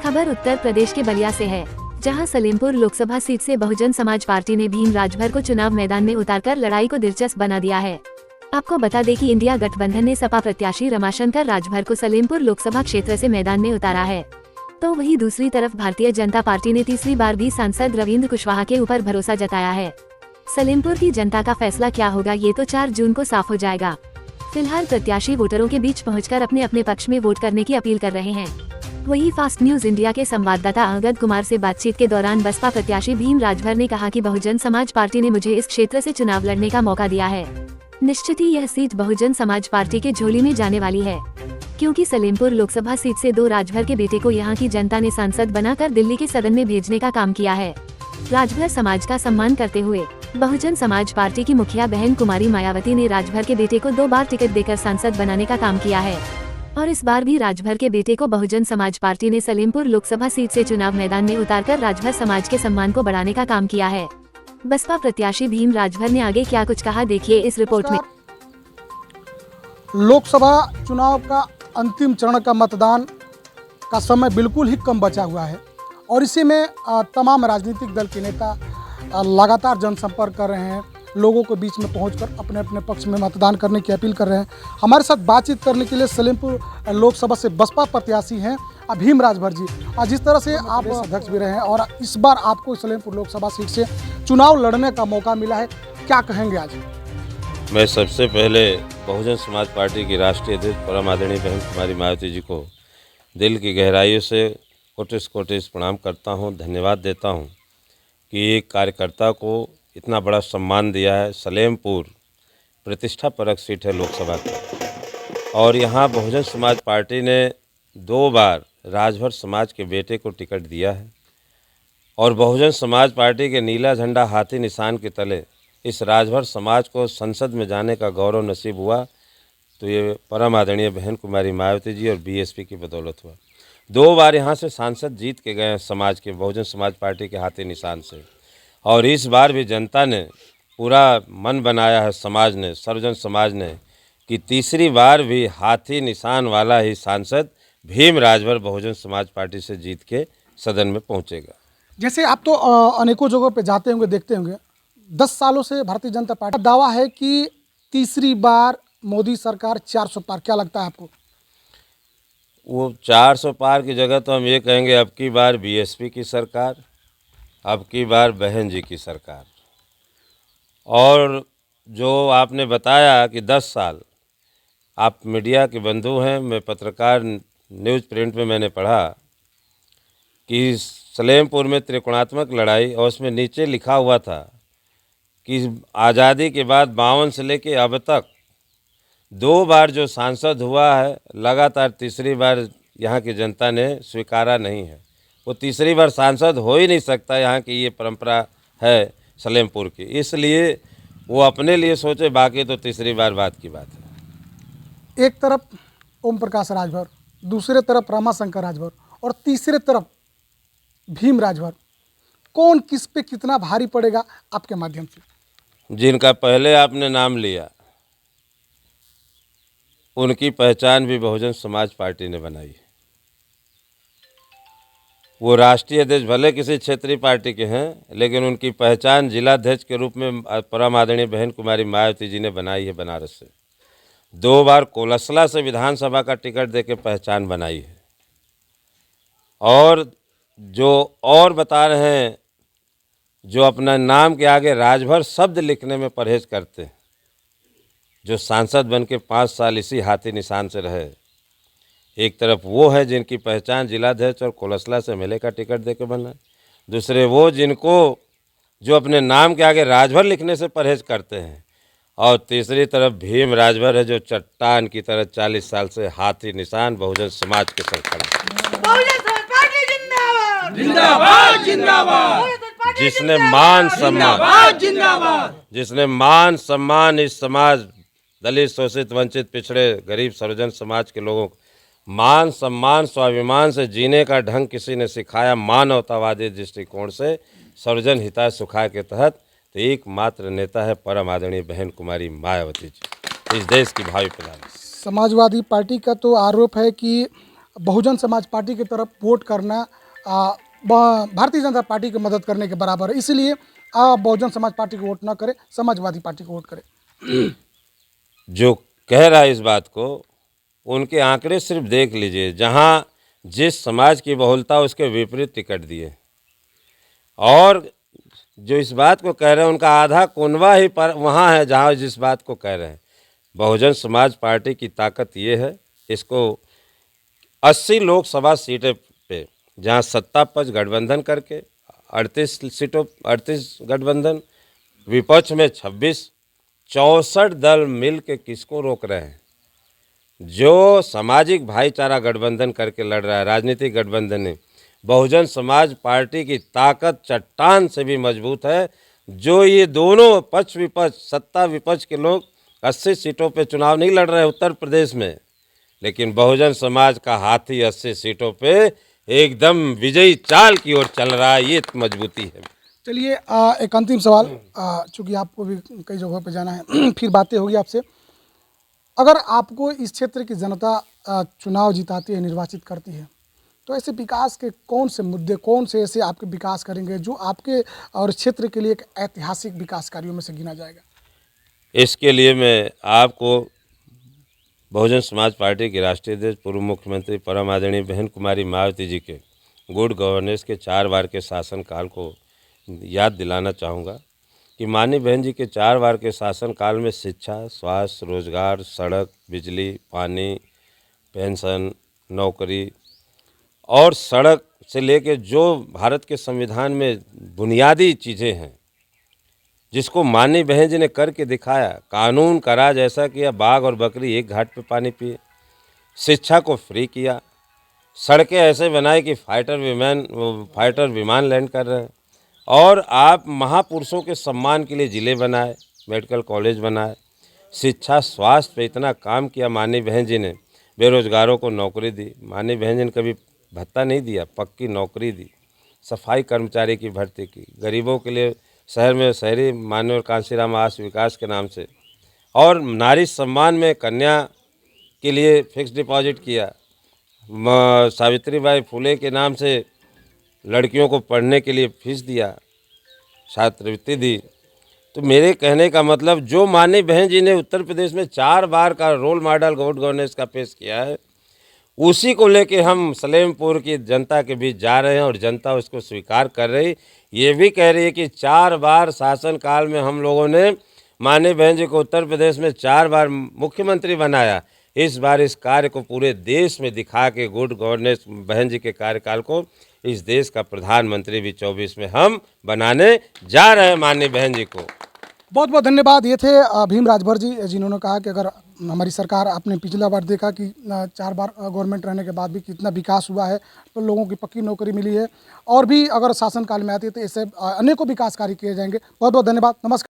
खबर उत्तर प्रदेश के बलिया से है, जहां सलेमपुर लोकसभा सीट से बहुजन समाज पार्टी ने भीम राजभर को चुनाव मैदान में उतारकर लड़ाई को दिलचस्प बना दिया है। आपको बता दें कि इंडिया गठबंधन ने सपा प्रत्याशी रमाशंकर राजभर को सलेमपुर लोकसभा क्षेत्र से मैदान में उतारा है। तो वहीं दूसरी तरफ भारतीय जनता पार्टी ने तीसरी बार भी सांसद रविंद्र कुशवाहा के ऊपर भरोसा जताया है। सलेमपुर की जनता का फैसला क्या होगा, ये तो 4 जून को साफ हो जाएगा। फिलहाल प्रत्याशी वोटरों के बीच पहुंचकर अपने अपने पक्ष में वोट करने की अपील कर रहे हैं। वहीं फास्ट न्यूज इंडिया के संवाददाता अंगद कुमार से बातचीत के दौरान बसपा प्रत्याशी भीम राजभर ने कहा कि बहुजन समाज पार्टी ने मुझे इस क्षेत्र से चुनाव लड़ने का मौका दिया है। निश्चित ही यह सीट बहुजन समाज पार्टी के झोली में जाने वाली है, क्योंकि सलेमपुर लोकसभा सीट से 2 राजभर के बेटे को यहां की जनता ने सांसद बनाकर दिल्ली के सदन में भेजने का काम किया है। राजभर समाज का सम्मान करते हुए बहुजन समाज पार्टी की मुखिया बहन कुमारी मायावती ने राजभर के बेटे को 2 बार टिकट देकर सांसद बनाने का काम किया है और इस बार भी राजभर के बेटे को बहुजन समाज पार्टी ने सलेमपुर लोकसभा सीट से चुनाव मैदान में उतारकर राजभर समाज के सम्मान को बढ़ाने का काम किया है। बसपा प्रत्याशी भीम राजभर ने आगे क्या कुछ कहा, देखिए इस रिपोर्ट में। लोकसभा चुनाव का अंतिम चरण का मतदान का समय बिल्कुल ही कम बचा हुआ है और इसी में तमाम राजनीतिक दल के नेता लगातार जनसंपर्क कर रहे हैं, लोगों के बीच में पहुंचकर अपने अपने पक्ष में मतदान करने की अपील कर रहे हैं। हमारे साथ बातचीत करने के लिए सलेमपुर लोकसभा से बसपा प्रत्याशी हैं भीम राजभर जी। जिस तरह से आप अध्यक्ष भी रहे हैं और इस बार आपको सलेमपुर लोकसभा सीट से चुनाव लड़ने का मौका मिला है, क्या कहेंगे आज? मैं सबसे पहले बहुजन समाज पार्टी की राष्ट्रीय अध्यक्ष परम आदरणीय बहन कुमारी मायावती जी को दिल की गहराइयों से कोटिस प्रणाम करता हूं, धन्यवाद देता हूं कि एक कार्यकर्ता को इतना बड़ा सम्मान दिया है। सलेमपुर प्रतिष्ठा परक सीट है लोकसभा की और यहाँ बहुजन समाज पार्टी ने 2 बार राजभर समाज के बेटे को टिकट दिया है और बहुजन समाज पार्टी के नीला झंडा हाथी निशान के तले इस राजभर समाज को संसद में जाने का गौरव नसीब हुआ, तो ये परम आदरणीय बहन कुमारी मायावती जी और बीएसपी की बदौलत हुआ। 2 बार यहाँ से सांसद जीत के गए समाज के, बहुजन समाज पार्टी के हाथी निशान से, और इस बार भी जनता ने पूरा मन बनाया है समाज ने, सर्वजन समाज ने, कि तीसरी बार भी हाथी निशान वाला ही सांसद भीम राजभर बहुजन समाज पार्टी से जीत के सदन में पहुंचेगा। जैसे आप तो अनेकों जगहों पे जाते होंगे, देखते होंगे, 10 सालों से भारतीय जनता पार्टी का दावा है कि तीसरी बार मोदी सरकार 400 पार, क्या लगता है आपको? वो 400 पार की जगह तो हम ये कहेंगे अब की बार बीएसपी की सरकार, अब की बार बहन जी की सरकार। और जो आपने बताया कि 10 साल, आप मीडिया के बंधु हैं, मैं पत्रकार, न्यूज़ प्रिंट में मैंने पढ़ा कि सलेमपुर में त्रिकोणात्मक लड़ाई, और उसमें नीचे लिखा हुआ था कि आज़ादी के बाद 52 से लेके अब तक 2 बार जो सांसद हुआ है, लगातार तीसरी बार यहाँ की जनता ने स्वीकारा नहीं है। वो तीसरी बार सांसद हो ही नहीं सकता, यहाँ की ये परंपरा है सलेमपुर की, इसलिए वो अपने लिए सोचे, बाकी तो तीसरी बार बात की बात है। एक तरफ ओम प्रकाश राजभर, दूसरे तरफ रमाशंकर राजभर और तीसरे तरफ भीम राजभर, कौन किस पे कितना भारी पड़ेगा आपके माध्यम से? जिनका पहले आपने नाम लिया उनकी पहचान भी बहुजन समाज पार्टी ने बनाई है। वो राष्ट्रीय अध्यक्ष भले किसी क्षेत्रीय पार्टी के हैं, लेकिन उनकी पहचान जिलाध्यक्ष के रूप में परम आदरणीय बहन कुमारी मायावती जी ने बनाई है। बनारस से 2 बार कोलसला से विधानसभा का टिकट देके पहचान बनाई है। और जो और बता रहे हैं, जो अपना नाम के आगे राजभर शब्द लिखने में परहेज करते हैं, जो सांसद बन के 5 साल इसी हाथी निशान से रहे, एक तरफ वो है जिनकी पहचान जिलाध्यक्ष और कोलसला से एमएलए का टिकट देके बना, दूसरे वो जिनको जो अपने नाम के आगे राजभर लिखने से परहेज करते हैं, और तीसरी तरफ भीम राजभर है जो चट्टान की तरह 40 साल से हाथी निशान बहुजन समाज के संग खड़ा है। जिसने मान सम्मान इस समाज, दलित, शोषित, वंचित, पिछड़े, गरीब, सर्वजन समाज के लोगों को मान सम्मान स्वाभिमान से जीने का ढंग किसी ने सिखाया, मानवतावादी दृष्टिकोण से सर्वजन हिताय सुखाय के तहत, तो एकमात्र नेता है परम आदरणीय बहन कुमारी मायावती जी, इस देश की भावी प्रधानमंत्री। समाजवादी पार्टी का तो आरोप है कि बहुजन समाज पार्टी की तरफ वोट करना भारतीय जनता पार्टी की मदद करने के बराबर है। इसलिए आप बहुजन समाज पार्टी को वोट ना करें, समाजवादी पार्टी को वोट करें। जो कह रहा है इस बात को, उनके आंकड़े सिर्फ देख लीजिए, जहां जिस समाज की बहुलता उसके विपरीत टिकट दिए, और जो इस बात को कह रहे हैं उनका आधा कुनबा ही पर वहाँ है जहाँ जिस बात को कह रहे हैं। बहुजन समाज पार्टी की ताकत ये है, इसको 80 लोकसभा सीटें पे, जहाँ सत्ता पक्ष गठबंधन करके 38 सीटों 38 गठबंधन, विपक्ष में 26, 64 दल मिल के किसको रोक रहे हैं? जो सामाजिक भाईचारा गठबंधन करके लड़ रहा है, राजनीतिक गठबंधन है, बहुजन समाज पार्टी की ताकत चट्टान से भी मजबूत है। जो ये दोनों पक्ष विपक्ष, सत्ता विपक्ष के लोग 80 सीटों पे चुनाव नहीं लड़ रहे हैं उत्तर प्रदेश में, लेकिन बहुजन समाज का हाथी 80 सीटों पे एकदम विजयी चाल की ओर चल रहा है। ये मजबूती है। चलिए एक अंतिम सवाल, चूँकि आपको भी कई जगहों पे जाना है फिर बातें होगी आपसे। अगर आपको इस क्षेत्र की जनता चुनाव जिताती है, निर्वाचित करती है, तो ऐसे विकास के कौन से मुद्दे, कौन से ऐसे आपके विकास करेंगे जो आपके और क्षेत्र के लिए एक ऐतिहासिक विकास कार्यों में से गिना जाएगा? इसके लिए मैं आपको बहुजन समाज पार्टी के राष्ट्रीय अध्यक्ष, पूर्व मुख्यमंत्री परम आदरणीय बहन कुमारी मायावती जी के गुड गवर्नेंस के 4 बार के शासनकाल को याद दिलाना चाहूँगा कि माननीय बहन जी के 4 बार के शासनकाल में शिक्षा, स्वास्थ्य, रोजगार, सड़क, बिजली, पानी, पेंशन, नौकरी और सड़क से लेके जो भारत के संविधान में बुनियादी चीज़ें हैं, जिसको माननीय बहन जी ने करके दिखाया। कानून का राज ऐसा किया, बाघ और बकरी एक घाट पे पानी पिए। शिक्षा को फ्री किया, सड़कें ऐसे बनाई कि फाइटर विमान लैंड कर रहे हैं, और आप महापुरुषों के सम्मान के लिए ज़िले बनाए, मेडिकल कॉलेज बनाए। शिक्षा स्वास्थ्य पे इतना काम किया माननीय बहन जी ने। बेरोजगारों को नौकरी दी, माननीय बहन जी ने कभी भत्ता नहीं दिया, पक्की नौकरी दी। सफाई कर्मचारी की भर्ती की, गरीबों के लिए शहर में शहरी माननीय कांशीराम आवास विकास के नाम से, और नारी सम्मान में कन्या के लिए फिक्स डिपॉजिट किया। सावित्रीबाई फुले के नाम से लड़कियों को पढ़ने के लिए फीस दिया, छात्रवृत्ति दी। तो मेरे कहने का मतलब, जो माननीय बहन जी ने उत्तर प्रदेश में 4 बार का रोल मॉडल गुड गवर्नेंस का पेश किया है, उसी को लेके हम सलेमपुर की जनता के बीच जा रहे हैं, और जनता उसको स्वीकार कर रही। ये भी कह रही है कि 4 बार शासनकाल में हम लोगों ने माननीय बहन जी को उत्तर प्रदेश में 4 बार मुख्यमंत्री बनाया। इस बार इस कार्य को पूरे देश में दिखा के गुड गवर्नेंस बहन जी के कार्यकाल को इस देश का प्रधानमंत्री भी 24 में हम बनाने जा रहे हैं माननीय बहन जी को। बहुत बहुत धन्यवाद। ये थे भीम राजभर जी, जिन्होंने कहा कि अगर हमारी सरकार, आपने पिछला बार देखा कि 4 बार गवर्नमेंट रहने के बाद भी कितना विकास हुआ है, तो लोगों की पक्की नौकरी मिली है, और भी अगर शासनकाल में आती है तो ऐसे अनेकों विकास कार्य किए जाएंगे। बहुत बहुत धन्यवाद। नमस्कार।